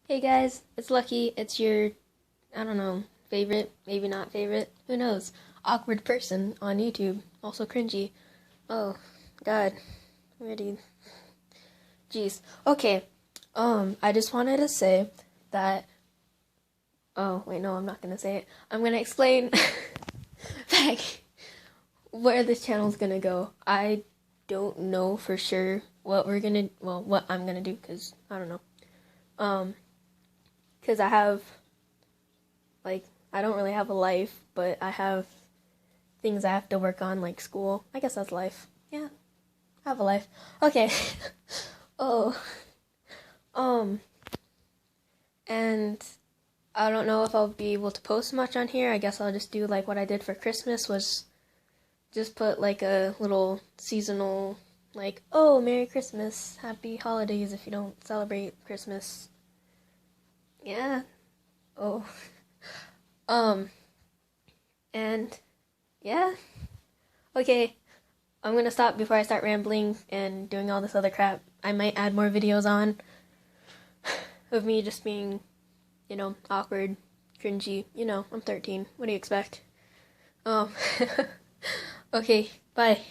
Hey guys, it's Lucky. It's your, I don't know, favorite, maybe not favorite, who knows, awkward person on YouTube. Also cringy. Oh, God. Already. Jeez. Okay. I just wanted to say that, oh, wait, no, I'm not gonna say it. I'm gonna explain back where this channel's gonna go. I don't know for sure what I'm gonna do, because I don't know. Because I have, like, I don't really have a life, but I have things I have to work on, like school. I guess that's life. Yeah, I have a life. Okay. Oh, um, and I don't know if I'll be able to post much on here. I guess I'll just do like what I did for Christmas, was just put like a little seasonal, like, oh, Merry Christmas, Happy Holidays if you don't celebrate Christmas. Yeah. Oh. Um, and yeah. Okay. I'm gonna stop before I start rambling and doing all this other crap. I might add more videos on of me just being, awkward, cringy. I'm 13. What do you expect? Um, okay, bye.